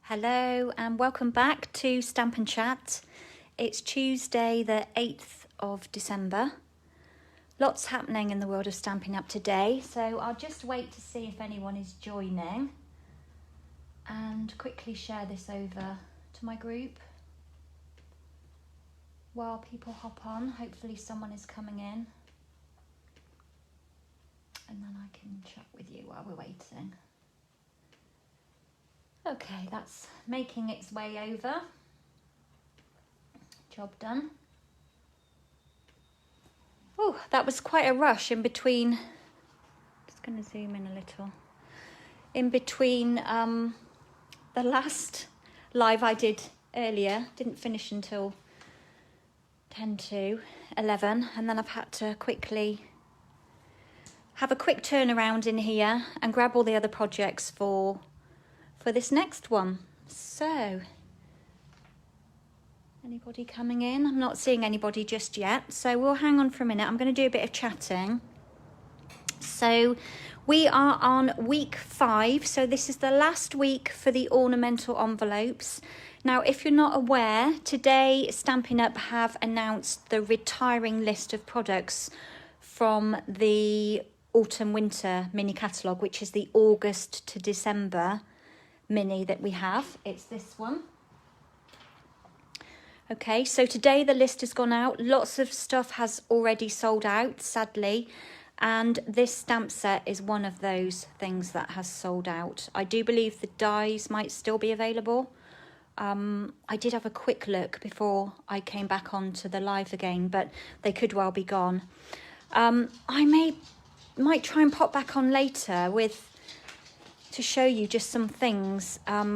Hello and welcome back to Stamp and Chat. It's Tuesday the 8th of December. Lots happening in the world of Stampin' Up today, so I'll just wait to see if anyone is joining and quickly share this over to my group while people hop on. Hopefully someone is coming in and then I can chat with you while we're waiting. Okay, that's making its way over. Job done. Oh, that was quite a rush in between. Just going to zoom in a little. In between the last live I did earlier, didn't finish until 10 to 11, and then I've had to quickly have a quick turnaround in here and grab all the other projects for this next one. So, anybody coming in? I'm not seeing anybody just yet, so we'll hang on for a minute. I'm going to do a bit of chatting. So, we are on week 5, so this is the last week for the ornamental envelopes. Now, if you're not aware, today Stampin' Up have announced the retiring list of products from the autumn-winter mini catalogue, which is the August to December mini that we have. It's this one. Okay, so today the list has gone out. Lots of stuff has already sold out, sadly, and this stamp set is one of those things that has sold out. I do believe the dies might still be available. I did have a quick look before I came back onto the live again, but they could well be gone. I might try and pop back on later to show you just some things that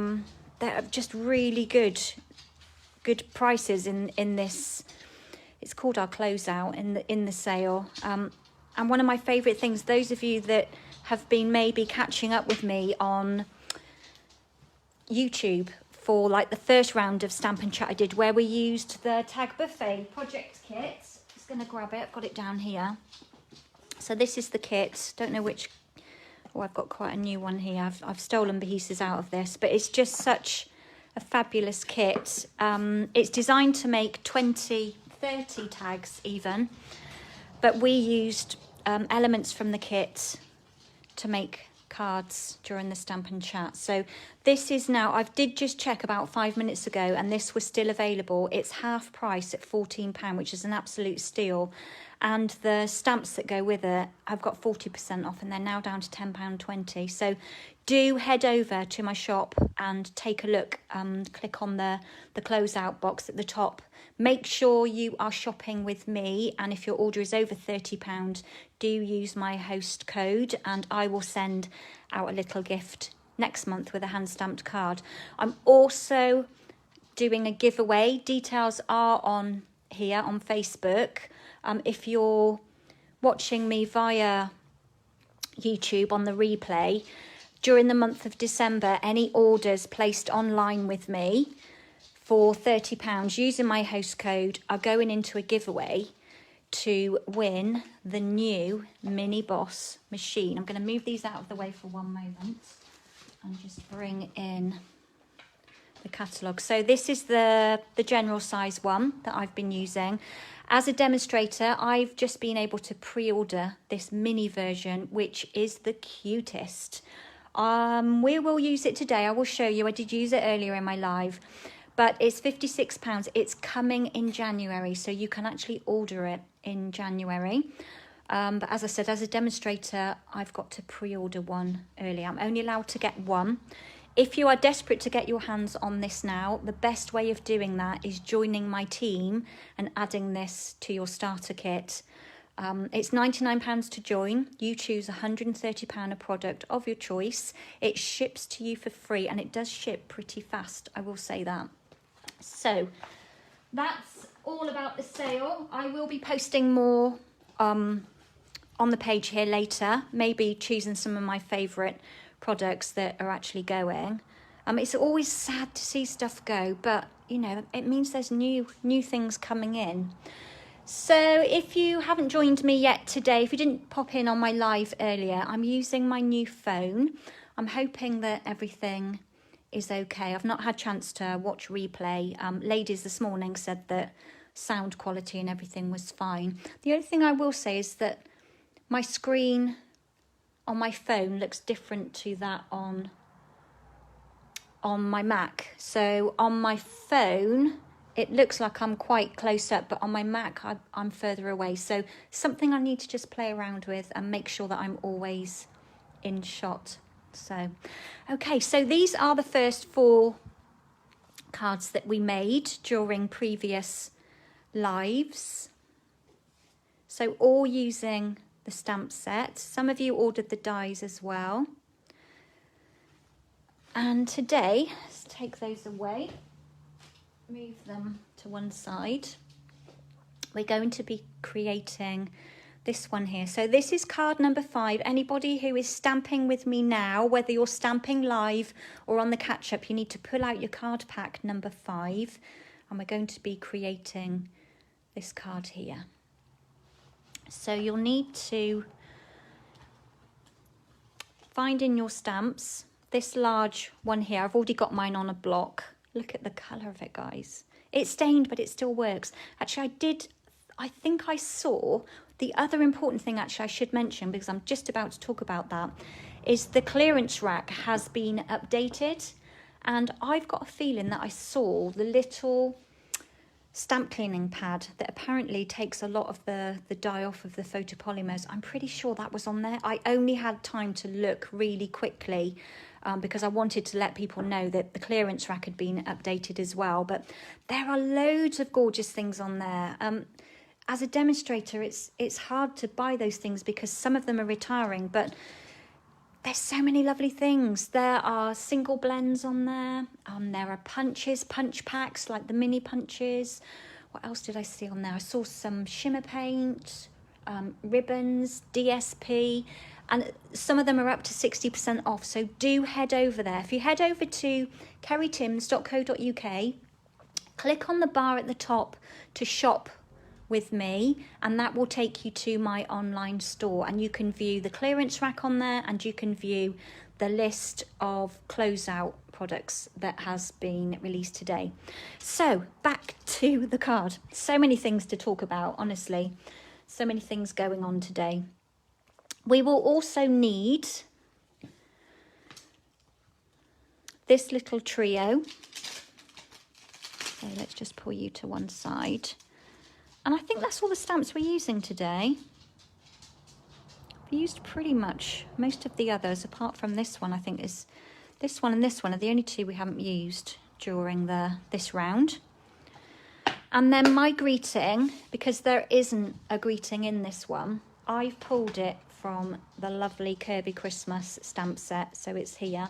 are just really good prices in this. It's called our closeout in the sale. And one of my favourite things, those of you that have been maybe catching up with me on YouTube for like the first round of Stamp and Chat I did, where we used the Tag Buffet project kit. Just going to grab it. I've got it down here. So this is the kit. Don't know which. Oh, I've got quite a new one here. I've stolen pieces out of this, but it's just such a fabulous kit. It's designed to make 20, 30 tags even, but we used elements from the kit to make cards during the Stamp and Chat. So this is now, I did just check about 5 minutes ago, and this was still available. It's half price at £14, which is an absolute steal. And the stamps that go with it, I've got 40% off, and they're now down to £10.20. So do head over to my shop and take a look. Click on the closeout box at the top. Make sure you are shopping with me, and if your order is over £30, do use my host code, and I will send out a little gift next month with a hand-stamped card. I'm also doing a giveaway. Details are on here on Facebook. If you're watching me via YouTube on the replay, during the month of December, any orders placed online with me for £30 using my host code are going into a giveaway to win the new Mini Boss machine. I'm going to move these out of the way for one moment and just bring in the catalogue. So this is the general size one that I've been using. As a demonstrator, I've just been able to pre-order this mini version, which is the cutest. We will use it today. I will show you. I did use it earlier in my live, but it's £56. It's coming in January, so you can actually order it in January. But as I said, as a demonstrator, I've got to pre-order one early. I'm only allowed to get one. If you are desperate to get your hands on this now, the best way of doing that is joining my team and adding this to your starter kit. It's £99 to join. You choose £130 a product of your choice. It ships to you for free, and it does ship pretty fast, I will say that. So that's all about the sale. I will be posting more on the page here later, maybe choosing some of my favourite products that are actually going. It's always sad to see stuff go, but you know, it means there's new things coming in. So if you haven't joined me yet today, if you didn't pop in on my live earlier, I'm using my new phone. I'm hoping that everything is okay. I've not had a chance to watch replay. Ladies this morning said that sound quality and everything was fine. The only thing I will say is that my screen on my phone looks different to that on my Mac. So on my phone, it looks like I'm quite close up, but on my Mac, I'm further away. So something I need to just play around with and make sure that I'm always in shot. So, okay, so these are the first 4 cards that we made during previous lives. So all using the stamp set. Some of you ordered the dies as well. And today, let's take those away, move them to one side. We're going to be creating this one here. So this is card number 5. Anybody who is stamping with me now, whether you're stamping live or on the catch-up, you need to pull out your card pack number 5. And we're going to be creating this card here. So you'll need to find in your stamps this large one here. I've already got mine on a block. Look at the colour of it, guys. It's stained, but it still works. Actually, I think I saw the other important thing actually I should mention, because I'm just about to talk about that, is the clearance rack has been updated. And I've got a feeling that I saw the little stamp cleaning pad that apparently takes a lot of the dye off of the photopolymers. I'm pretty sure that was on there. I only had time to look really quickly because I wanted to let people know that the clearance rack had been updated as well. But there are loads of gorgeous things on there. As a demonstrator, it's hard to buy those things because some of them are retiring, but there's so many lovely things. There are single blends on there. There are punches, punch packs, like the mini punches. What else did I see on there? I saw some shimmer paint, ribbons, DSP, and some of them are up to 60% off. So do head over there. If you head over to kerrytims.co.uk, click on the bar at the top to shop with me, and that will take you to my online store, and you can view the clearance rack on there, and you can view the list of closeout products that has been released today. So back to the card. So many things to talk about, honestly. So many things going on today. We will also need this little trio. So let's just pull you to one side. And I think that's all the stamps we're using today. We used pretty much most of the others, apart from this one. I think is this one and this one are the only 2 we haven't used during this round. And then my greeting, because there isn't a greeting in this one, I've pulled it from the lovely Kirby Christmas stamp set. So it's here.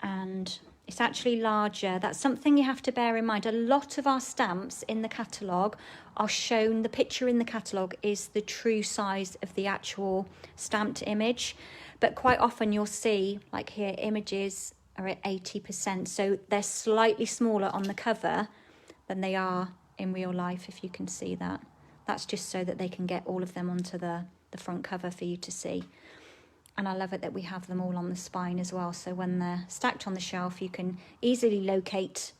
And it's actually larger. That's something you have to bear in mind. A lot of our stamps in the catalogue are shown, the picture in the catalogue is the true size of the actual stamped image. But quite often you'll see, like here, images are at 80%. So they're slightly smaller on the cover than they are in real life, if you can see that. That's just so that they can get all of them onto the front cover for you to see. And I love it that we have them all on the spine as well. So when they're stacked on the shelf, you can easily locate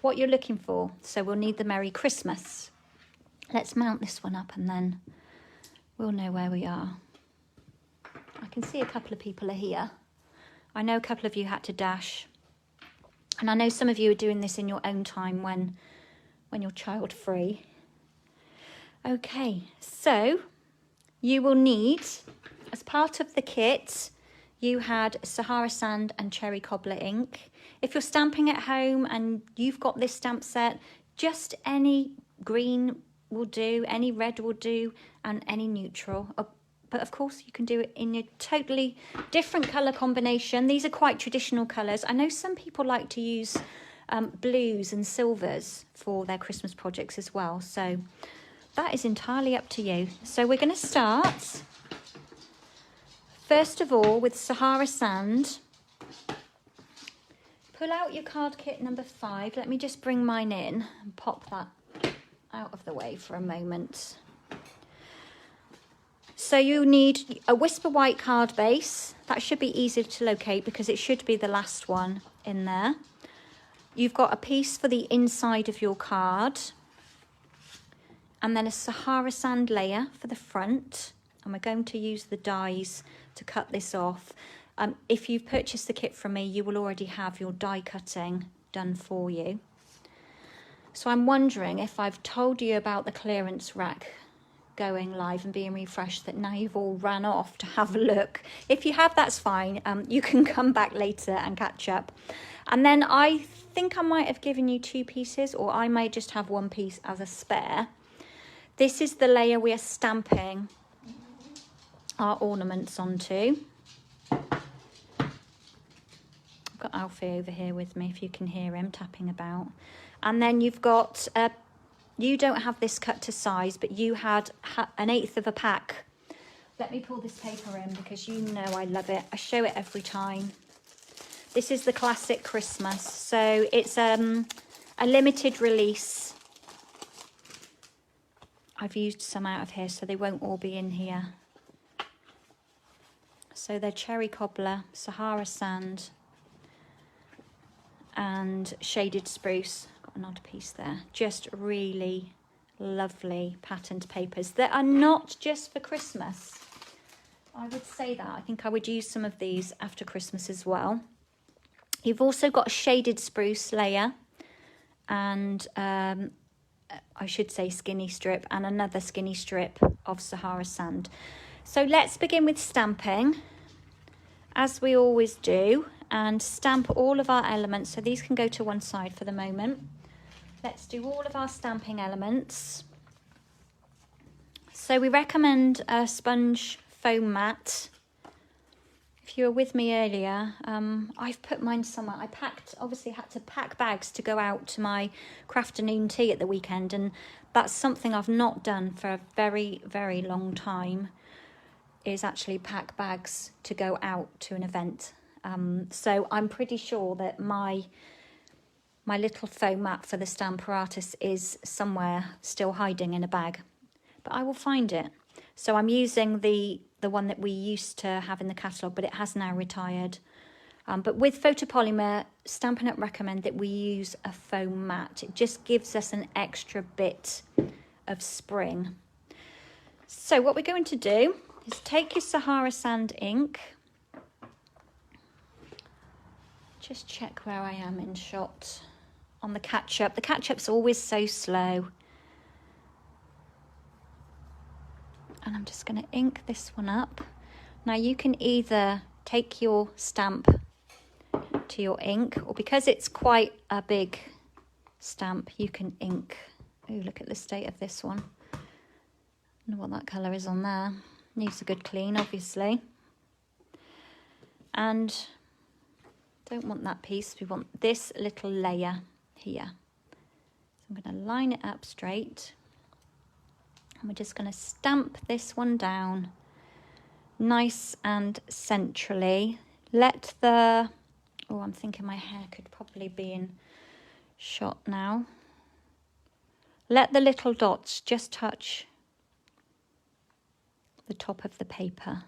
what you're looking for. So we'll need the Merry Christmas. Let's mount this one up and then we'll know where we are. I can see a couple of people are here. I know a couple of you had to dash. And I know some of you are doing this in your own time when you're child free. Okay, so you will need, as part of the kit, you had Sahara Sand and Cherry Cobbler ink. If you're stamping at home and you've got this stamp set, just any green will do, any red will do, and any neutral. But of course, you can do it in a totally different colour combination. These are quite traditional colours. I know some people like to use blues and silvers for their Christmas projects as well. So that is entirely up to you. So we're going to start, first of all, with Sahara Sand. Pull out your card kit number 5. Let me just bring mine in and pop that out of the way for a moment. So you need a Whisper White card base. That should be easy to locate because it should be the last one in there. You've got a piece for the inside of your card. And then a Sahara sand layer for the front. And we're going to use the dies to cut this off. If you've purchased the kit from me, you will already have your die cutting done for you. So I'm wondering if I've told you about the clearance rack going live and being refreshed, that now you've all ran off to have a look. If you have, that's fine. You can come back later and catch up. And then I think I might have given you 2 pieces, or I may just have 1 piece as a spare. This is the layer we are stamping our ornaments onto. I've got Alfie over here with me, if you can hear him tapping about. And then you've got, you don't have this cut to size, but you had 1/8 of a pack. Let me pull this paper in because you know I love it. I show it every time. This is the classic Christmas. So it's a limited release. I've used some out of here so they won't all be in here. So they're cherry cobbler, Sahara sand, and shaded spruce. Got an odd piece there. Just really lovely patterned papers that are not just for Christmas. I would say that. I think I would use some of these after Christmas as well. You've also got a shaded spruce layer and I should say skinny strip, and another skinny strip of Sahara sand. So let's begin with stamping, as we always do, and stamp all of our elements. So these can go to one side for the moment. Let's do all of our stamping elements. So we recommend a sponge foam mat. If you were with me earlier, I've put mine somewhere. I obviously had to pack bags to go out to my crafternoon tea at the weekend, and that's something I've not done for a very, very long time, is actually pack bags to go out to an event. So I'm pretty sure that my little foam mat for the Stamparatus is somewhere still hiding in a bag, but I will find it. So I'm using the one that we used to have in the catalogue, but it has now retired. But with photopolymer, Stampin' Up! Recommend that we use a foam mat. It just gives us an extra bit of spring. So what we're going to do is take your Sahara sand ink. Just check where I am in shot on the catch-up. The catch-up's always so slow. And I'm just going to ink this one up. Now you can either take your stamp to your ink, or because it's quite a big stamp, you can ink. Oh, look at the state of this one. I don't know what that colour is on there. Needs a good clean, obviously. And don't want that piece, we want this little layer here. So I'm going to line it up straight. And we're just going to stamp this one down nice and centrally. Let the, oh, I'm thinking my hair could probably be in shot now. Let the little dots just touch the top of the paper.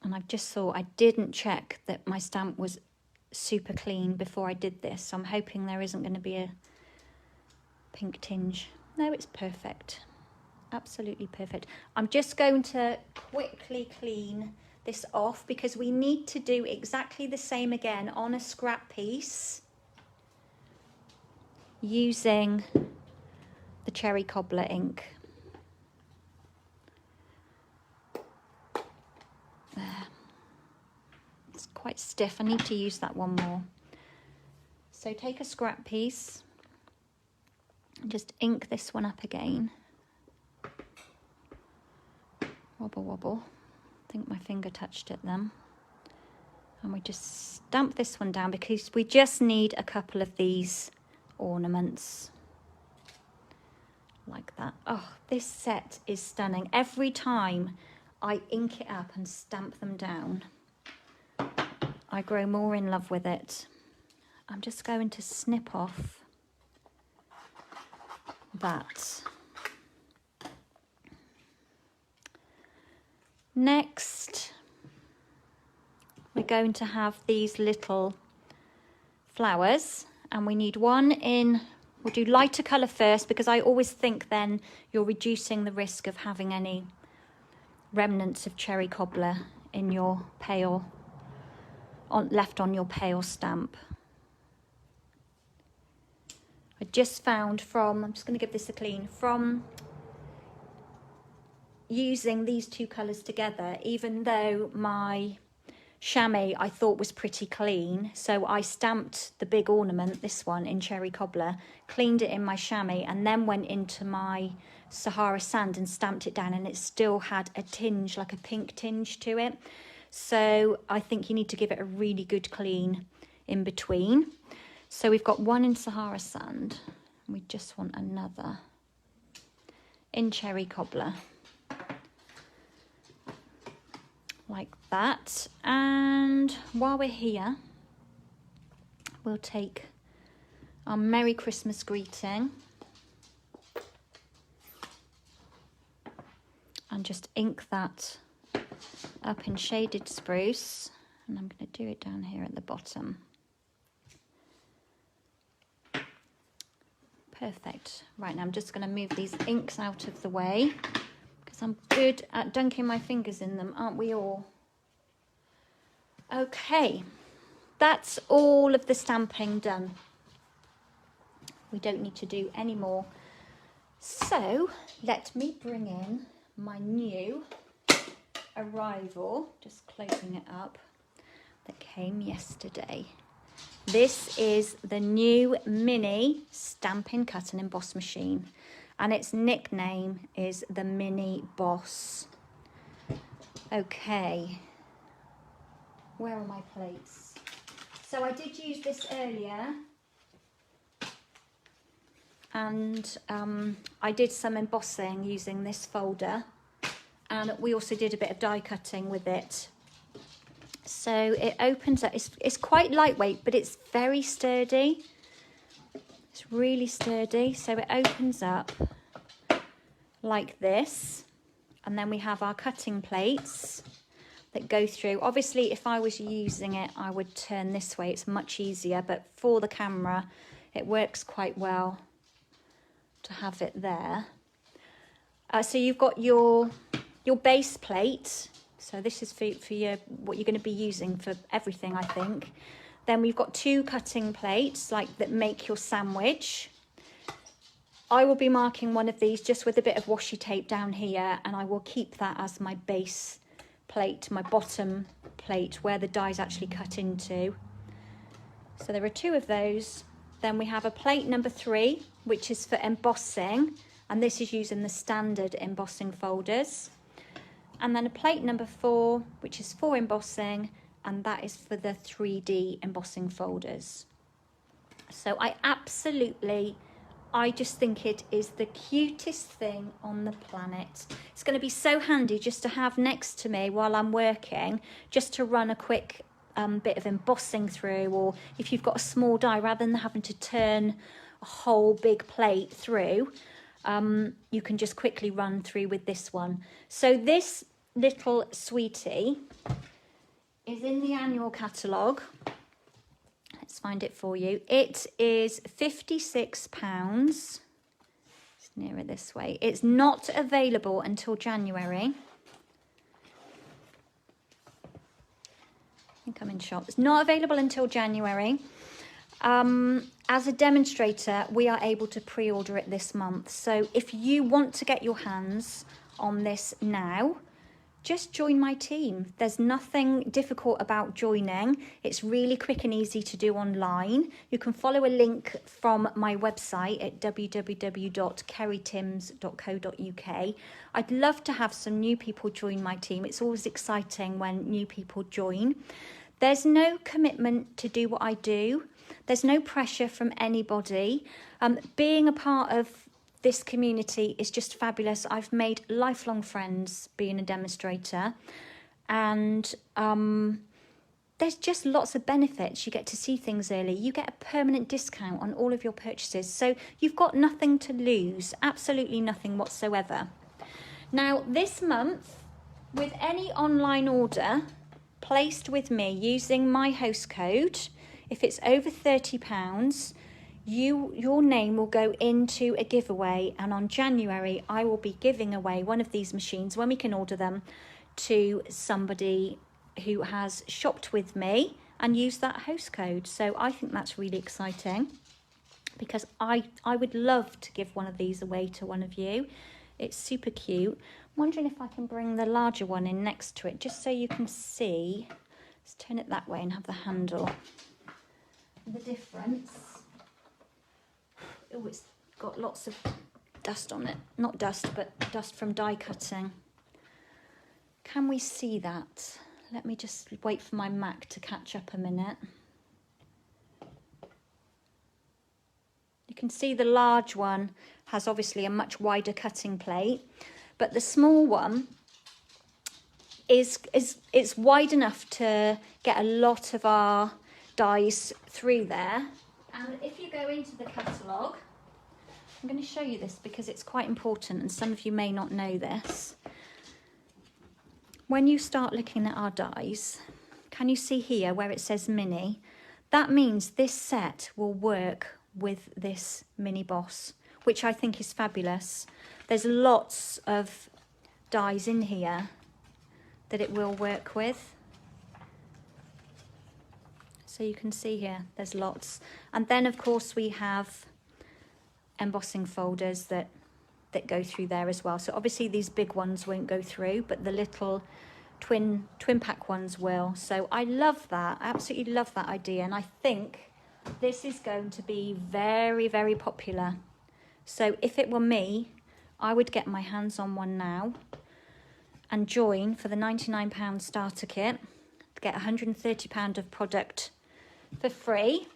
And I've just thought I didn't check that my stamp was super clean before I did this. So I'm hoping there isn't going to be a pink tinge. No, it's perfect. Absolutely perfect. I'm just going to quickly clean this off because we need to do exactly the same again on a scrap piece using the cherry cobbler ink. There. It's quite stiff. I need to use that one more. So take a scrap piece. Just ink this one up again. Wobble, wobble. I think my finger touched it then. And we just stamp this one down because we just need a couple of these ornaments. Like that. Oh, this set is stunning. Every time I ink it up and stamp them down, I grow more in love with it. I'm just going to snip off that. Next, we're going to have these little flowers, and we need one in, we'll do lighter colour first, because I always think then you're reducing the risk of having any remnants of cherry cobbler in your pale, left on your pale stamp. I just found from, I'm just going to give this a clean, from using these two colours together, even though my chamois I thought was pretty clean, so I stamped the big ornament, this one, in cherry cobbler, cleaned it in my chamois, and then went into my Sahara sand and stamped it down, and it still had a tinge, like a pink tinge to it. So I think you need to give it a really good clean in between. So we've got one in Sahara sand, and we just want another in cherry cobbler, like that. And while we're here, we'll take our Merry Christmas greeting and just ink that up in shaded spruce, and I'm going to do it down here at the bottom. Perfect. Right, now I'm just going to move these inks out of the way, because I'm good at dunking my fingers in them, aren't we all? Okay, that's all of the stamping done. We don't need to do any more. So let me bring in my new arrival, just closing it up, that came yesterday. This is the new mini Stampin' Cut and Emboss machine, and its nickname is the Mini Boss. Okay, where are my plates? So I did use this earlier, and I did some embossing using this folder, and we also did a bit of die cutting with it. So it opens up, it's quite lightweight, but it's very sturdy. It's really sturdy. So it opens up like this, and then we have our cutting plates that go through. Obviously, if I was using it, I would turn this way. It's much easier, but for the camera, it works quite well to have it there. So you've got your base plate. So this is for your, what you're going to be using for everything, I think. Then we've got two cutting plates like that make your sandwich. I will be marking one of these just with a bit of washi tape down here, and I will keep that as my base plate, my bottom plate where the die's actually cut into. So there are two of those. Then we have a plate number 3, which is for embossing, and this is using the standard embossing folders. And then a plate number 4, which is for embossing, and that is for the 3D embossing folders. So I just think it is the cutest thing on the planet. It's going to be so handy just to have next to me while I'm working, just to run a quick bit of embossing through, or if you've got a small die, rather than having to turn a whole big plate through, you can just quickly run through with this one. So this little sweetie is in the annual catalogue. Let's find it for you. It is £56. It's nearer this way. It's not available until January. I think I'm in shop. It's not available until January. As a demonstrator, we are able to pre-order it this month. So if you want to get your hands on this now, just join my team. There's nothing difficult about joining. It's really quick and easy to do online. You can follow a link from my website at www.kerrytims.co.uk. I'd love to have some new people join my team. It's always exciting when new people join. There's no commitment to do what I do. There's no pressure from anybody. Being a part of this community is just fabulous. I've made lifelong friends being a demonstrator, and there's just lots of benefits. You get to see things early. You get a permanent discount on all of your purchases. So you've got nothing to lose, absolutely nothing whatsoever. Now, this month, With any online order placed with me using my host code, if it's over £30, your name will go into a giveaway, and on January I will be giving away one of these machines when we can order them to somebody who has shopped with me and used that host code. So I think that's really exciting, because I would love to give one of these away to one of you. It's super cute. I'm wondering if I can bring the larger one in next to it, just so you can see. Let's turn it that way and have the handle. The difference. Oh, it's got lots of dust on it. Not dust, but dust from die cutting. Can we see that? Let me just wait for my Mac to catch up a minute. You can see the large one has obviously a much wider cutting plate, but the small one is wide enough to get a lot of our dies through there. And if you go into the catalogue, I'm going to show you this because it's quite important and some of you may not know this. When you start looking at our dies, can you see here where it says mini? That means this set will work with this mini boss, which I think is fabulous. There's lots of dies in here that it will work with. So you can see here, there's lots. And then of course we have embossing folders that go through there as well. So obviously these big ones won't go through, but the little twin pack ones will. So I love that, I absolutely love that idea. And I think this is going to be very, very popular. So if it were me, I would get my hands on one now and join for the £99 starter kit to get £130 of product for free.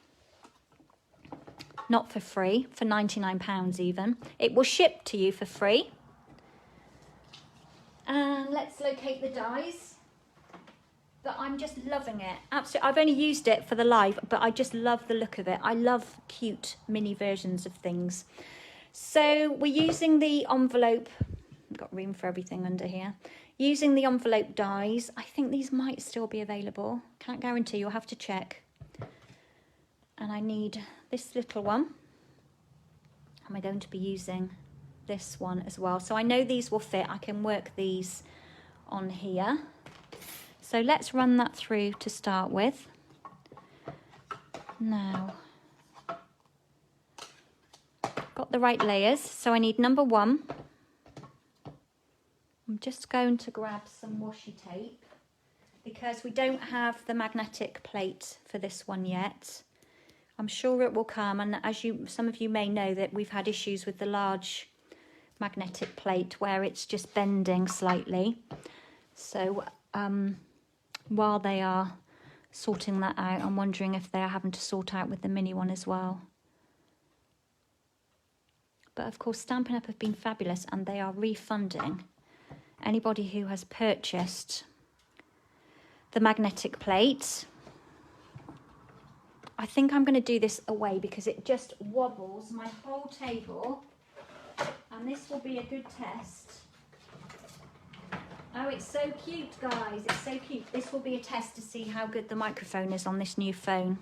Not for free, for £99 even. It will ship to you for free. And let's locate the dies. But I'm just loving it. Absolutely, I've only used it for the live, but I just love the look of it. I love cute mini versions of things. So we're using the envelope. I've got room for everything under here. Using the envelope dies. I think these might still be available. Can't guarantee, you'll have to check. And I need this little one. And we're going to be using this one as well. So I know these will fit. I can work these on here. So let's run that through to start with. Now, got the right layers. So I need number 1. I'm just going to grab some washi tape because we don't have the magnetic plate for this one yet. I'm sure it will come, and as some of you may know, that we've had issues with the large magnetic plate where it's just bending slightly. So while they are sorting that out, I'm wondering if they're having to sort out with the mini one as well. But of course, Stampin' Up! Have been fabulous, and they are refunding anybody who has purchased the magnetic plate. I think I'm going to do this away because it just wobbles my whole table, and this will be a good test. Oh, it's so cute, guys. It's so cute. This will be a test to see how good the microphone is on this new phone.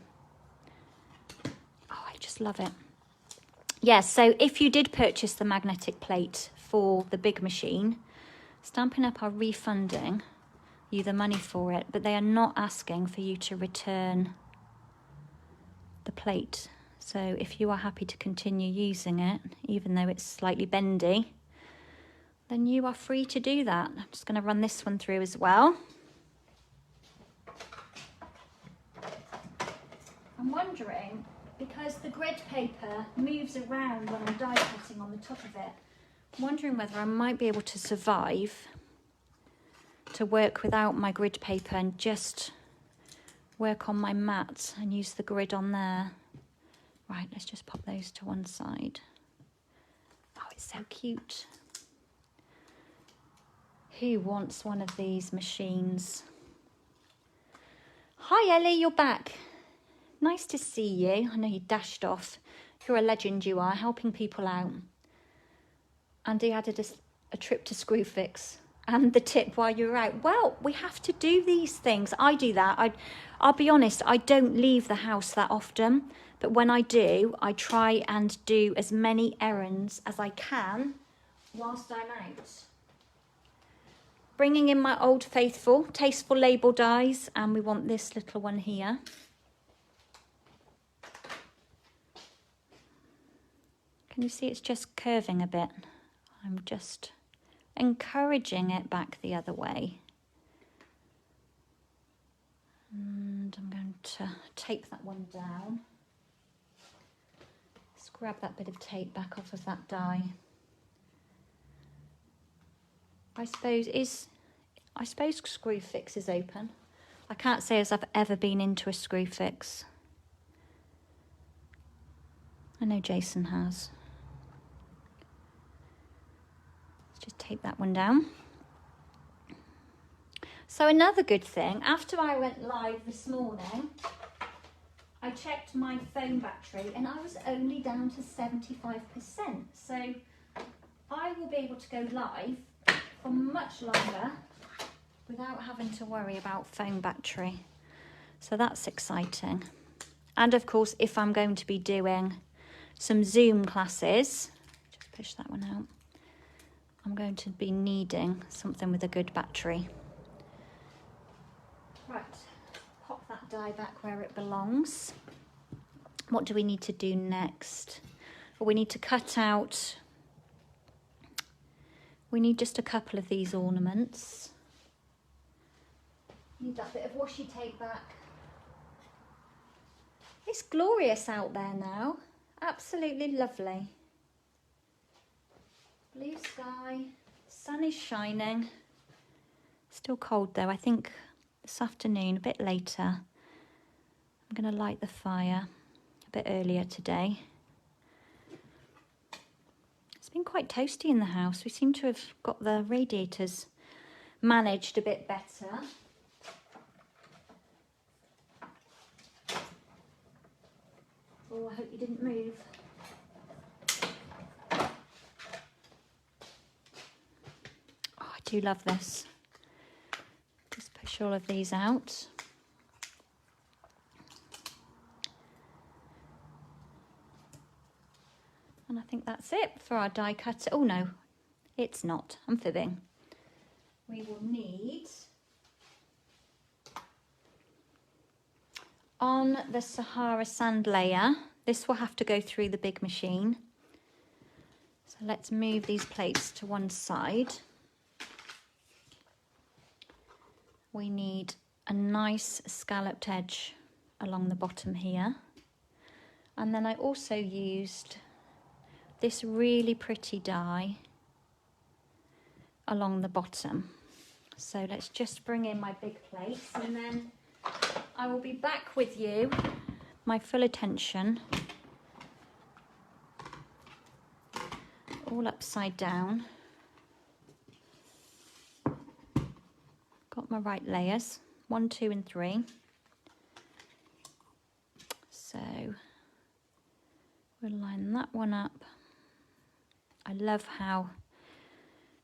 Oh, I just love it. Yeah, so if you did purchase the magnetic plate for the big machine, Stampin' Up! Are refunding you the money for it, but they are not asking for you to return the plate. So if you are happy to continue using it, even though it's slightly bendy, then you are free to do that. I'm just going to run this one through as well. I'm wondering, because the grid paper moves around when I'm die cutting on the top of it, I'm wondering whether I might be able to survive to work without my grid paper and just work on my mat and use the grid on there. Right, let's just pop those to one side. Oh, it's so cute. Who wants one of these machines? Hi Ellie, you're back. Nice to see you. I know you dashed off. You're a legend, you are, helping people out. Andy added a trip to Screwfix. and the tip while you're out. Well, we have to do these things. I do that. I'll be honest, I don't leave the house that often, but when I do, I try and do as many errands as I can whilst I'm out. Bringing in my Old Faithful Tasteful Label dies, and we want this little one here. Can you see it's just curving a bit? I'm just encouraging it back the other way. And I'm going to tape that one down. Let's grab that bit of tape back off of that die. I suppose Screwfix is open. I can't say as I've ever been into a Screwfix. I know Jason has. Let's just tape that one down. So another good thing, after I went live this morning, I checked my phone battery and I was only down to 75%. So I will be able to go live for much longer without having to worry about phone battery. So that's exciting. And of course, if I'm going to be doing some Zoom classes, just push that one out, I'm going to be needing something with a good battery. Right, pop that die back where it belongs. What do we need to do next? Well, we need to cut out, we need just a couple of these ornaments. Need that bit of washi tape back. It's glorious out there now. Absolutely lovely. Blue sky, sun is shining. Still cold though. I think this afternoon, a bit later, I'm going to light the fire a bit earlier today. It's been quite toasty in the house. We seem to have got the radiators managed a bit better. Oh, I hope you didn't move. Oh, I do love this. Just push all of these out. And I think that's it for our die cutter. Oh no, it's not. I'm fibbing. We will need, on the Sahara sand layer, this will have to go through the big machine. So let's move these plates to one side. We need a nice scalloped edge along the bottom here. And then I also used this really pretty die along the bottom. So let's just bring in my big plates and then I will be back with you, my full attention, all upside down. Got my right layers, 1, 2 and 3. So we'll line that one up. I love how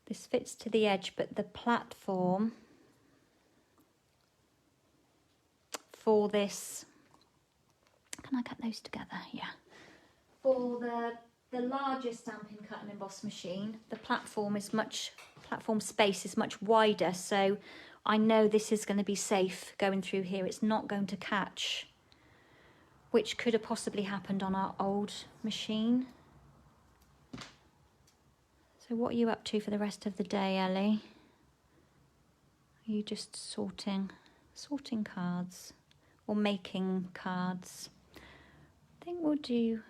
this fits to the edge, but the platform for this, can I cut those together? Yeah. For the larger Stampin' Cut and Emboss machine, the platform space is much wider, so I know this is going to be safe going through here. It's not going to catch, which could have possibly happened on our old machine. So what are you up to for the rest of the day, Ellie? Are you just sorting cards or making cards? I think we'll do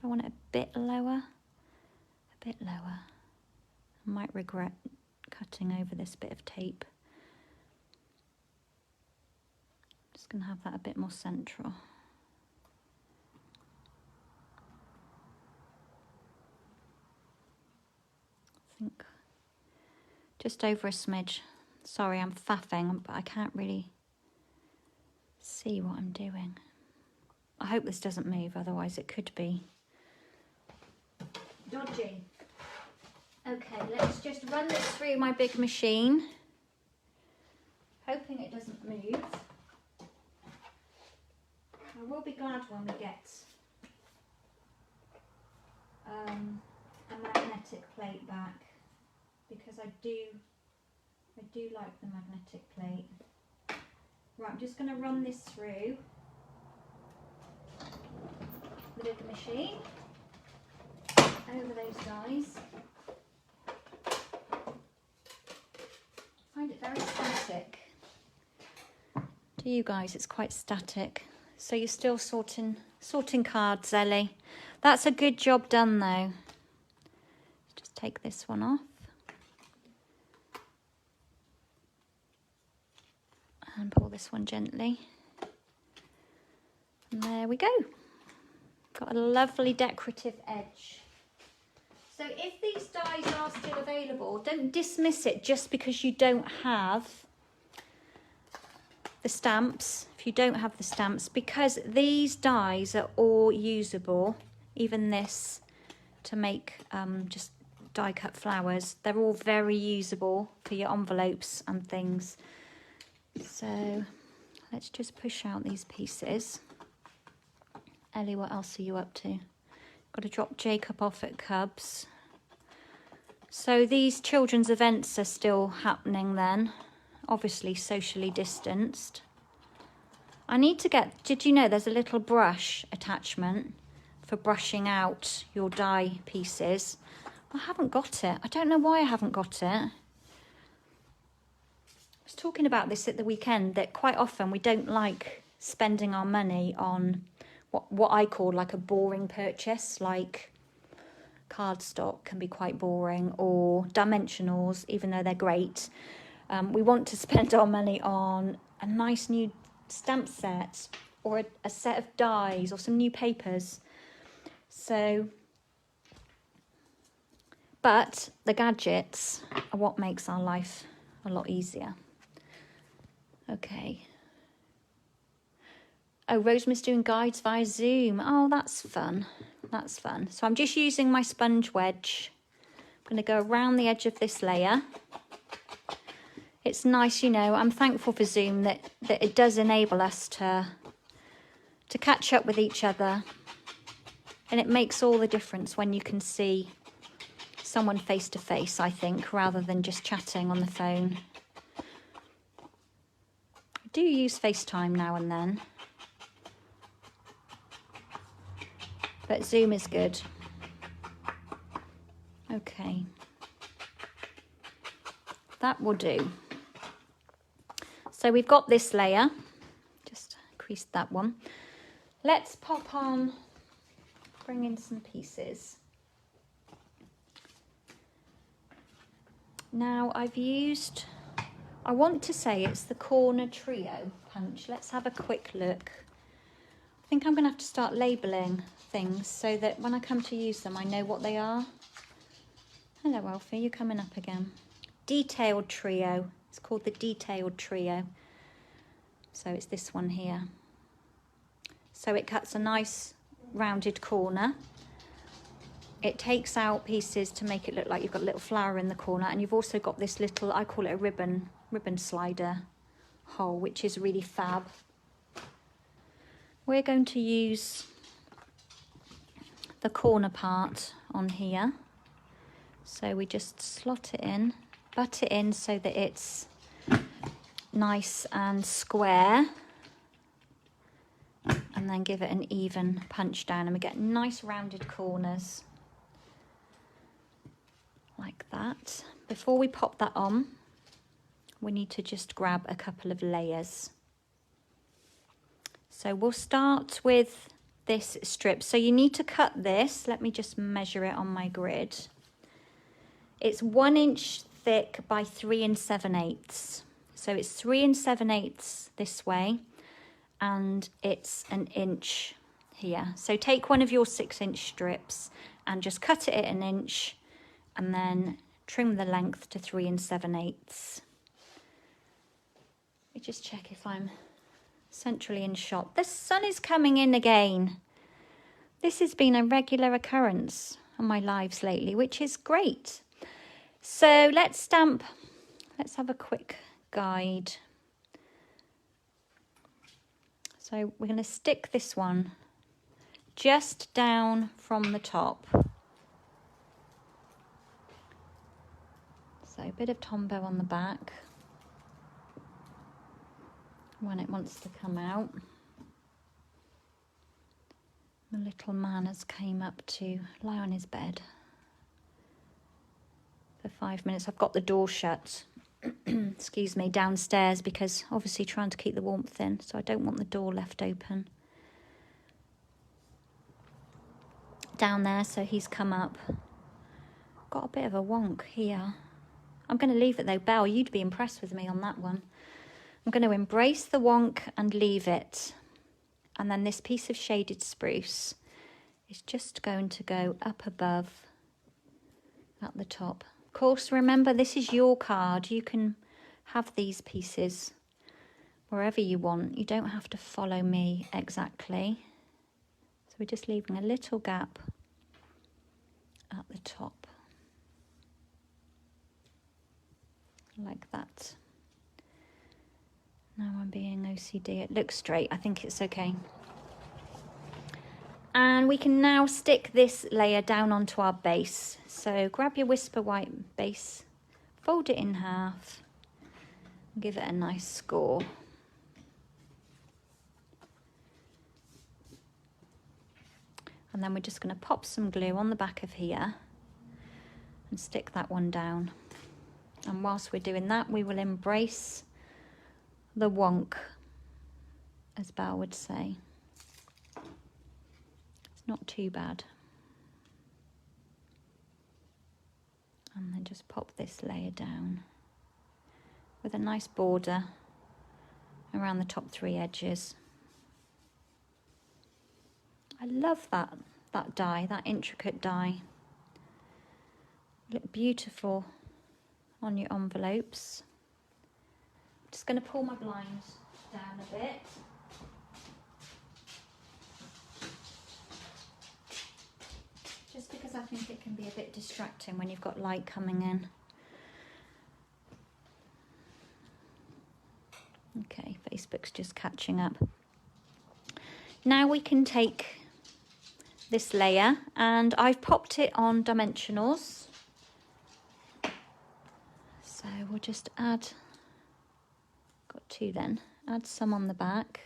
I want it a bit lower? A bit lower. I might regret cutting over this bit of tape. Just going to have that a bit more central. I think just over a smidge. Sorry, I'm faffing, but I can't really see what I'm doing. I hope this doesn't move, otherwise it could be dodgy. Okay, let's just run this through my big machine, hoping it doesn't move. I will be glad when we get a magnetic plate back, because I do like the magnetic plate. Right, I'm just going to run this through the big machine over those dies. I find it very static. Do you guys? It's quite static. So you're still sorting cards, Ellie. That's a good job done though. Just take this one off. And pull this one gently. And there we go. Got a lovely decorative edge. So if these dies are still available, don't dismiss it just because you don't have the stamps. If you don't have the stamps, because these dies are all usable, even this to make just die cut flowers, they're all very usable for your envelopes and things. So let's just push out these pieces. Ellie, what else are you up to? Got to drop Jacob off at Cubs. So these children's events are still happening then, obviously socially distanced. I need to get, did you know there's a little brush attachment for brushing out your die pieces? I haven't got it. I don't know why I haven't got it. I was talking about this at the weekend, that quite often we don't like spending our money on what I call like a boring purchase, like cardstock can be quite boring, or dimensionals, even though they're great. We want to spend our money on a nice new stamp set, or a set of dies, or some new papers. So, but the gadgets are what makes our life a lot easier. Okay. Oh, Rosemary's doing guides via Zoom. Oh, that's fun. That's fun. So I'm just using my sponge wedge. I'm going to go around the edge of this layer. It's nice, you know, I'm thankful for Zoom that it does enable us to catch up with each other. And it makes all the difference when you can see someone face to face, I think, rather than just chatting on the phone. I do use FaceTime now and then. But Zoom is good. Okay. That will do. So we've got this layer. Just creased that one. Let's pop on, bring in some pieces. Now I've used, I want to say it's the Corner Trio punch. Let's have a quick look. I think I'm going to have to start labelling things so that when I come to use them, I know what they are. Hello, Alfie, you're coming up again. Detailed Trio. It's called the Detailed Trio. So it's this one here. So it cuts a nice rounded corner. It takes out pieces to make it look like you've got a little flower in the corner, and you've also got this little, I call it a ribbon slider hole, which is really fab. We're going to use the corner part on here. So we just slot it in, butt it in so that it's nice and square, and then give it an even punch down, and we get nice rounded corners like that. Before we pop that on, we need to just grab a couple of layers. So we'll start with this strip. So you need to cut this. Let me just measure it on my grid. It's 1 inch thick by 3 7/8. So it's 3 7/8 this way, and it's 1 inch here. So take one of your 6-inch strips and just cut it at 1 inch, and then trim the length to 3 7/8. Let me just check if I'm centrally in shot. The sun is coming in again. This has been a regular occurrence on my lives lately, which is great. So let's stamp, let's have a quick guide. So we're going to stick this one just down from the top. So a bit of Tombow on the back when it wants to come out. The little man has came up to lie on his bed for 5 minutes. I've got the door shut, excuse me, downstairs, because obviously trying to keep the warmth in, so I don't want the door left open. Down there, so he's come up. Got a bit of a wonk here. I'm going to leave it though. Belle, you'd be impressed with me on that one. I'm going to embrace the wonk and leave it. And then this piece of shaded spruce is just going to go up above at the top. Of course, remember, this is your card. You can have these pieces wherever you want. You don't have to follow me exactly. So we're just leaving a little gap at the top. Like that. Now I'm being OCD. It looks straight. I think it's okay. And we can now stick this layer down onto our base. So grab your Whisper White base, fold it in half, and give it a nice score. And then we're just going to pop some glue on the back of here and stick that one down. And whilst we're doing that, we will embrace the wonk, as Belle would say. It's not too bad. And then just pop this layer down with a nice border around the top 3 edges. I love that die, that intricate die. Look beautiful on your envelopes. Just going to pull my blind down a bit. Just because I think it can be a bit distracting when you've got light coming in. Okay, Facebook's just catching up. Now we can take this layer, and I've popped it on dimensionals. So we'll just add, got 2 then, add some on the back.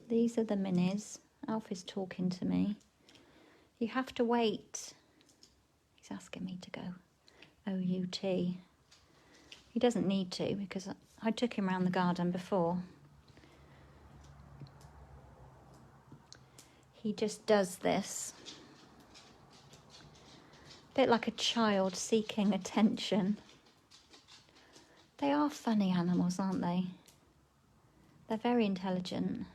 These are the minis. Alf is talking to me. You have to wait. He's asking me to go O-U-T. He doesn't need to, because I took him around the garden before. He just does this. A bit like a child seeking attention. They are funny animals, aren't they? They're very intelligent.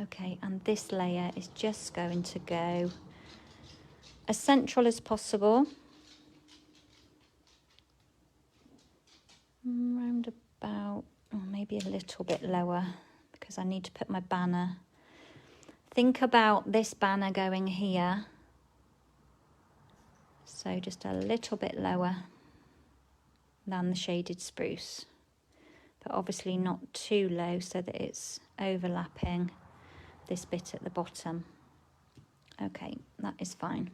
Okay, and this layer is just going to go as central as possible. Round about, or maybe a little bit lower, because I need to put my banner. Think about this banner going here. So just a little bit lower than the shaded spruce, but obviously not too low so that it's overlapping this bit at the bottom. Okay, that is fine.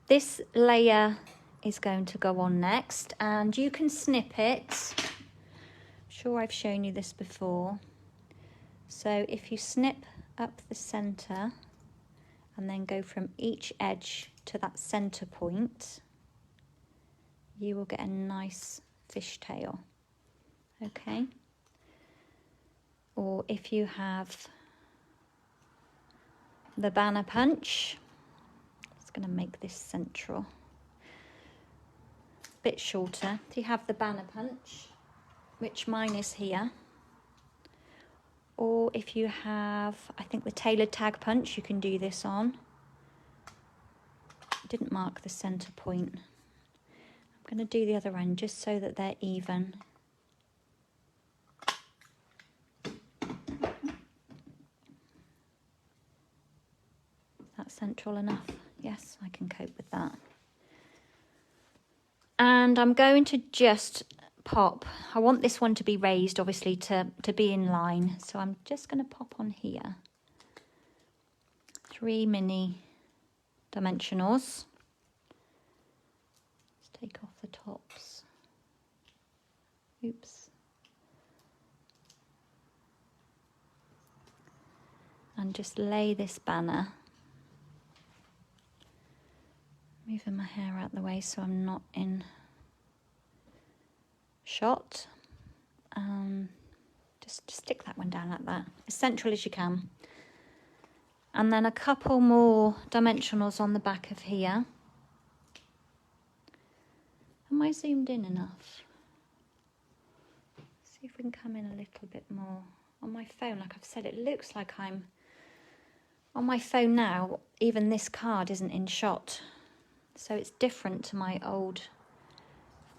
This layer is going to go on next, and you can snip it. I'm sure I've shown you this before. So if you snip up the center and then go from each edge to that center point, you will get a nice fishtail. Okay? Or if you have the banner punch, it's going to make this central. A bit shorter. If you have the banner punch, which mine is here, or if you have, I think, the tailored tag punch, you can do this on. Didn't mark the center point. I'm going to do the other end just so that they're even. central enough? Yes, I can cope with that. And I'm going to just pop, I want this one to be raised, obviously, to be in line. So I'm just going to pop on here 3 mini dimensionals. Let's take off the tops. Oops. And just lay this banner. Moving my hair out the way so I'm not in shot. Just stick that one down like that, as central as you can. And then a couple more dimensionals on the back of here. Am I zoomed in enough? See if we can come in a little bit more. On my phone, like I've said, it looks like I'm on my phone now. Even this card isn't in shot, so it's different to my old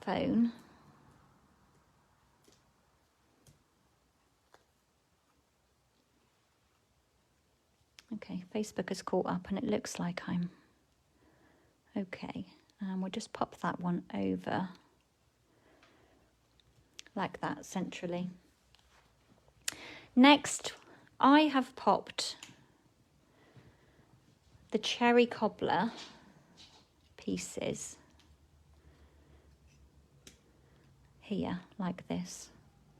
phone. Okay, Facebook has caught up and it looks like I'm okay. And we'll just pop that one over like that centrally. Next, I have popped the cherry cobbler pieces here like this.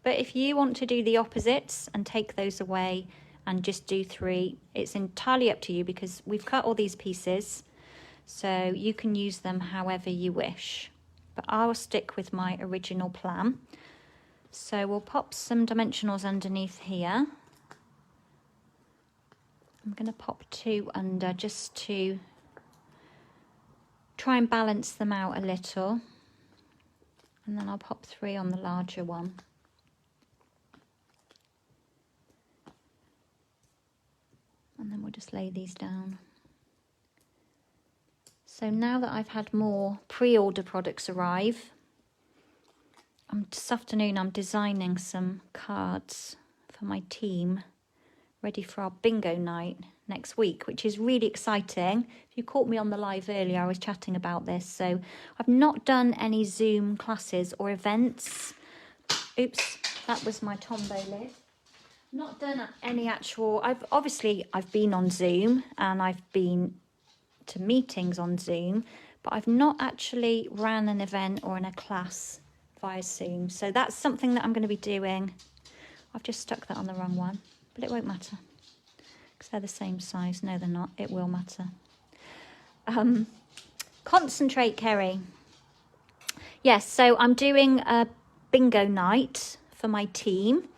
But if you want to do the opposites and take those away and just do 3, it's entirely up to you, because we've cut all these pieces, so you can use them however you wish. But I'll stick with my original plan. So we'll pop some dimensionals underneath here. I'm going to pop 2 under just to try and balance them out a little. And then I'll pop 3 on the larger one. And then we'll just lay these down. So now that I've had more pre-order products arrive, this afternoon I'm designing some cards for my team, ready for our bingo night next week, which is really exciting. If you caught me on the live earlier, I was chatting about this. So I've not done any Zoom classes or events. Oops, that was my Tombow lid. Not done any actual, I've been on Zoom and I've been to meetings on Zoom, but I've not actually ran an event or in a class via Zoom. So that's something that I'm going to be doing. I've just stuck that on the wrong one, but it won't matter because they're the same size. No, they're not. It will matter. Concentrate, Kerry. Yes, so I'm doing a bingo night for my team.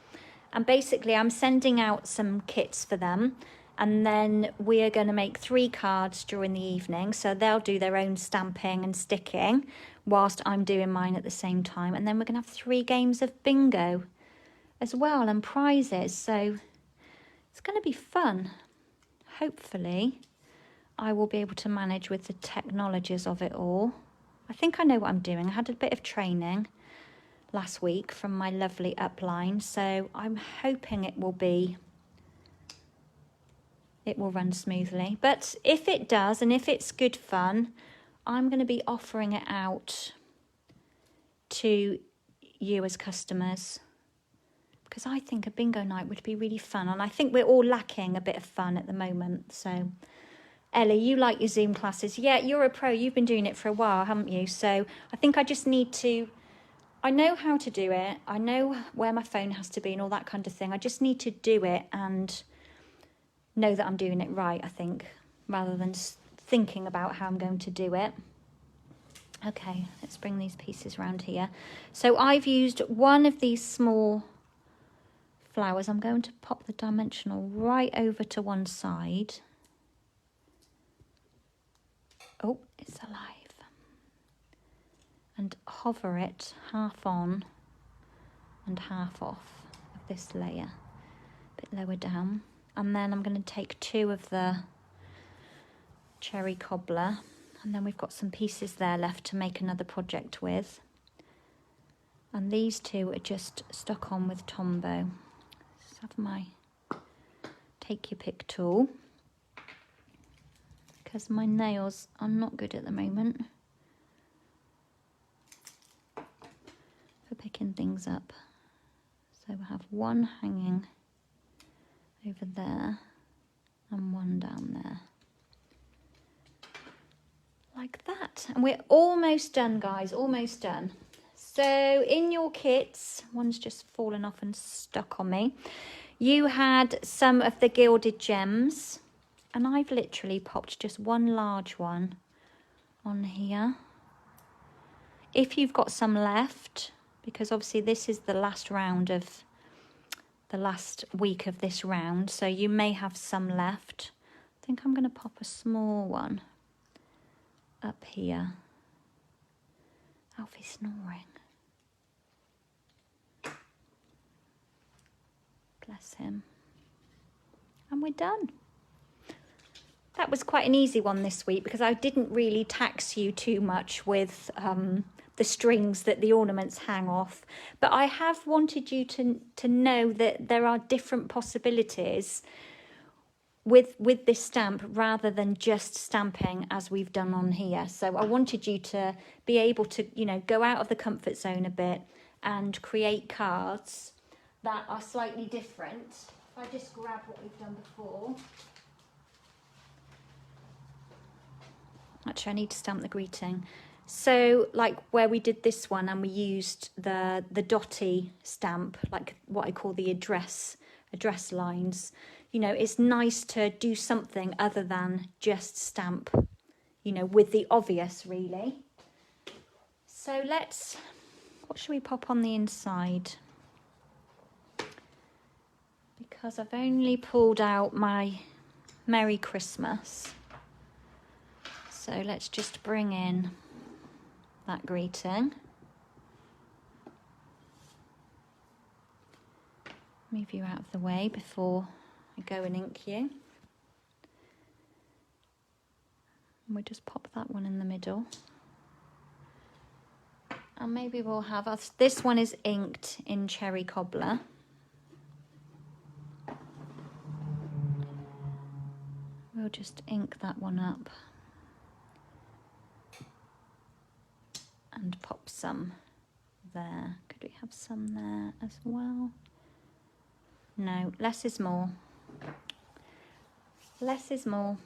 And basically I'm sending out some kits for them, and then we are going to make 3 cards during the evening. So they'll do their own stamping and sticking whilst I'm doing mine at the same time. And then we're going to have 3 games of bingo as well and prizes. So it's going to be fun. Hopefully I will be able to manage with the technologies of it all. I think I know what I'm doing. I had a bit of training last week from my lovely upline, so I'm hoping it will run smoothly. But if it does, and if it's good fun, I'm going to be offering it out to you as customers, because I think a bingo night would be really fun, and I think we're all lacking a bit of fun at the moment. So Ellie, you like your Zoom classes. Yeah, you're a pro, you've been doing it for a while, haven't you? So I think I just need to, I know how to do it. I know where my phone has to be and all that kind of thing. I just need to do it and know that I'm doing it right, I think, rather than thinking about how I'm going to do it. Okay, let's bring these pieces around here. So I've used one of these small flowers. I'm going to pop the dimensional right over to one side. Oh, it's alive. And hover it half on and half off of this layer, a bit lower down. And then I'm going to take 2 of the cherry cobbler, and then we've got some pieces there left to make another project with. And these 2 are just stuck on with Tombow. Just have my take your pick tool. because my nails are not good at the moment for picking things up. So we'll have one hanging over there and one down there. Like that. And we're almost done, guys, almost done. So in your kits, one's just fallen off and stuck on me. You had some of the gilded gems, and I've literally popped just one large one on here. If you've got some left, because obviously this is the last round of the last week of this round, so you may have some left. I think I'm going to pop a small one up here. Alfie's snoring. Bless him. And we're done. That was quite an easy one this week because I didn't really tax you too much with the strings that the ornaments hang off. But I have wanted you to know that there are different possibilities with this stamp rather than just stamping as we've done on here. So I wanted you to be able to, you know, go out of the comfort zone a bit and create cards that are slightly different. If I just grab what we've done before. Actually, I need to stamp the greeting. So like where we did this one and we used the dotty stamp, like what I call the address lines. You know, it's nice to do something other than just stamp, you know, with the obvious really. So what should we pop on the inside? Because I've only pulled out my Merry Christmas. So let's just bring in that greeting. Move you out of the way before I go and ink you. And we'll just pop that one in the middle. And maybe we'll have us. This one is inked in Cherry Cobbler. We'll just ink that one up and pop some there. Could we have some there as well? No, less is more. Less is more.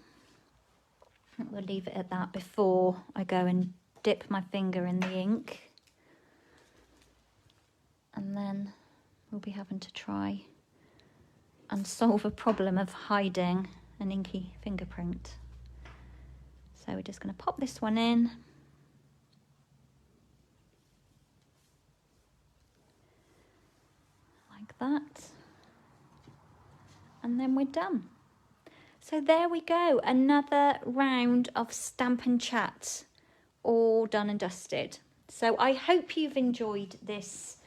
We'll leave it at that before I go and dip my finger in the ink. And then we'll be having to try and solve a problem of hiding an inky fingerprint. So we're just going to pop this one in. Like that. And then we're done. So there we go, another round of Stamp and Chat, all done and dusted. So I hope you've enjoyed this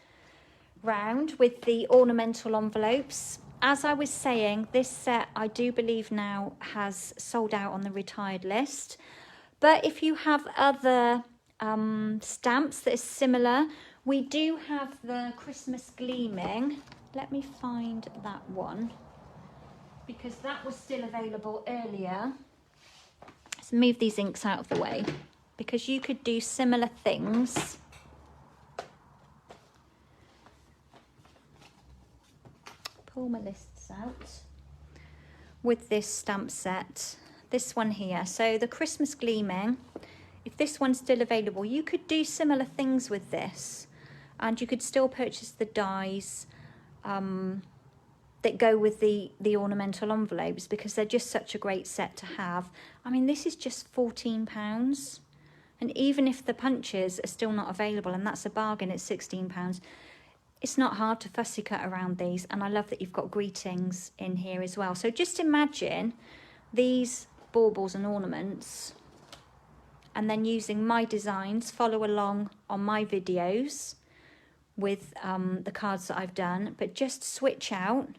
round with the ornamental envelopes. As I was saying, this set I do believe now has sold out on the retired list. But if you have other stamps that are similar, we do have the Christmas Gleaming. Let me find that one, because that was still available earlier. Let's move these inks out of the way, because you could do similar things. Pull my lists out with this stamp set. This one here, so the Christmas Gleaming, if this one's still available, you could do similar things with this, and you could still purchase the dies that go with the ornamental envelopes, because they're just such a great set to have. I mean, this is just £14, and even if the punches are still not available, and that's a bargain, it's £16, it's not hard to fussy cut around these. And I love that you've got greetings in here as well. So just imagine these baubles and ornaments, and then using my designs, follow along on my videos with the cards that I've done, but just switch out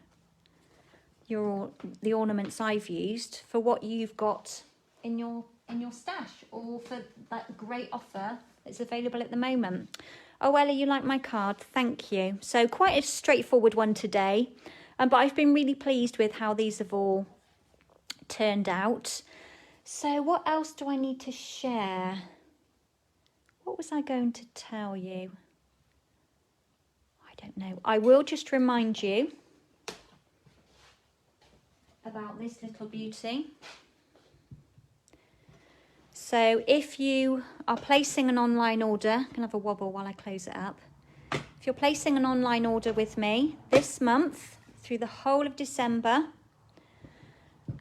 the ornaments I've used for what you've got in your stash, or for that great offer that's available at the moment. Oh, Ella, you like my card? Thank you. So quite a straightforward one today, but I've been really pleased with how these have all turned out. So what else do I need to share? What was I going to tell you? I don't know. I will just remind you about this little beauty. So if you are placing an online order, I can have a wobble while I close it up. If you're placing an online order with me this month through the whole of December,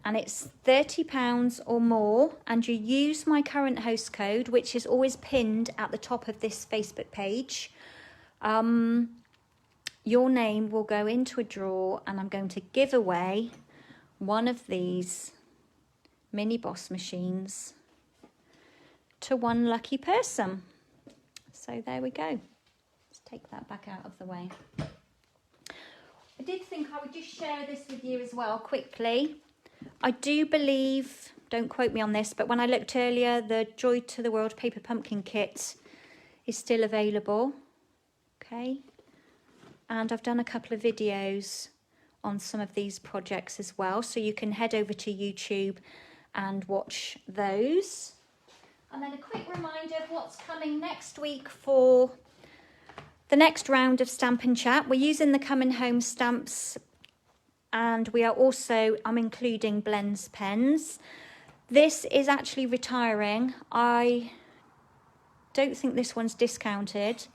and it's £30 or more, and you use my current host code, which is always pinned at the top of this Facebook page, your name will go into a draw, and I'm going to give away one of these mini Boss machines to one lucky person. So there we go. Let's take that back out of the way. I did think I would just share this with you as well quickly. I do believe, don't quote me on this, but when I looked earlier, the Joy to the World Paper Pumpkin Kit is still available. Okay. And I've done a couple of videos on some of these projects as well. So you can head over to YouTube and watch those. And then a quick reminder of what's coming next week for the next round of Stamp and Chat. We're using the Coming Home stamps, and we are also, I'm including Blends pens. This is actually retiring. I don't think this one's discounted.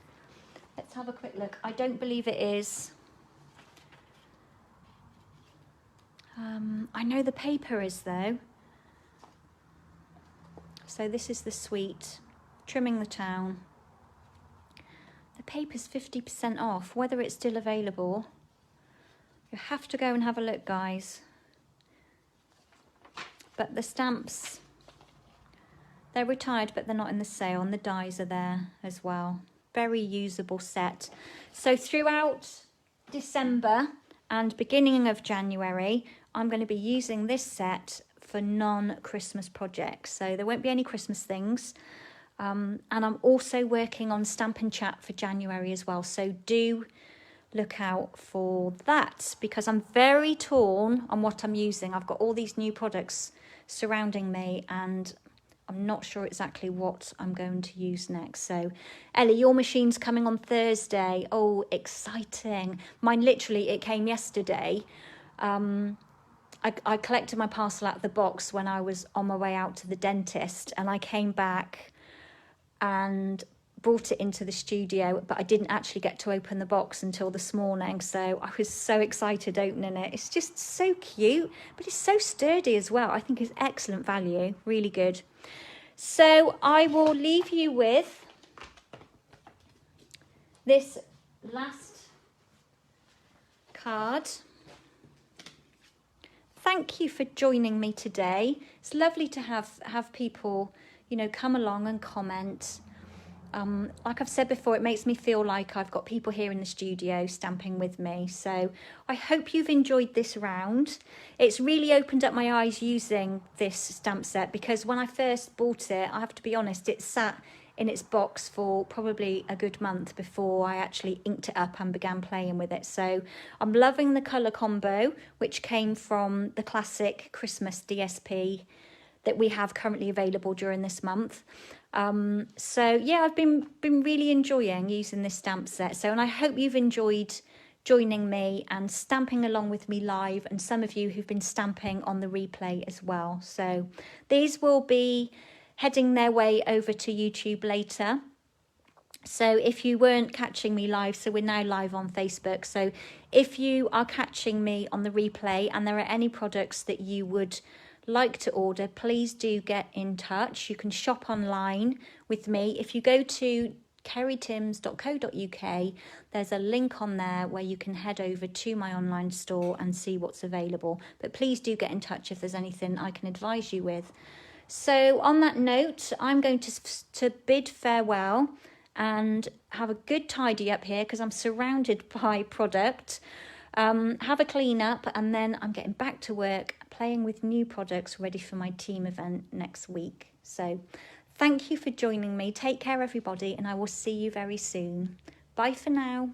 Let's have a quick look. I don't believe it is. I know the paper is though. So this is the suite, Trimming the Town. The paper's 50% off, whether it's still available. You have to go and have a look, guys. But the stamps, they're retired, but they're not in the sale, and the dies are there as well. Very usable set. So throughout December and beginning of January, I'm going to be using this set for non-Christmas projects. So there won't be any Christmas things. And I'm also working on Stamp and Chat for January as well. So do look out for that, because I'm very torn on what I'm using. I've got all these new products surrounding me, and I'm not sure exactly what I'm going to use next. So Ellie, your machine's coming on Thursday. Oh, exciting. Mine literally, it came yesterday. I collected my parcel out of the box when I was on my way out to the dentist, and I came back and brought it into the studio, but I didn't actually get to open the box until this morning. So I was so excited opening it. It's just so cute, but it's so sturdy as well. I think it's excellent value, really good. So I will leave you with this last card. Thank you for joining me today. It's lovely to have people, you know, come along and comment. Like I've said before, it makes me feel like I've got people here in the studio stamping with me. So I hope you've enjoyed this round. It's really opened up my eyes using this stamp set, because when I first bought it, I have to be honest, it sat in its box for probably a good month before I actually inked it up and began playing with it. So I'm loving the colour combo, which came from the classic Christmas DSP that we have currently available during this month. So yeah, I've been really enjoying using this stamp set. So, and I hope you've enjoyed joining me and stamping along with me live, and some of you who've been stamping on the replay as well. So these will be heading their way over to YouTube later. So if you weren't catching me live, so we're now live on Facebook. So if you are catching me on the replay and there are any products that you would like to order, please do get in touch. You can shop online with me. If you go to kerrytims.co.uk, there's a link on there where you can head over to my online store and see what's available. But please do get in touch if there's anything I can advise you with. So on that note, I'm going to bid farewell and have a good tidy up here, because I'm surrounded by product. Have a clean up, and then I'm getting back to work playing with new products ready for my team event next week. So thank you for joining me. Take care, everybody, and I will see you very soon. Bye for now.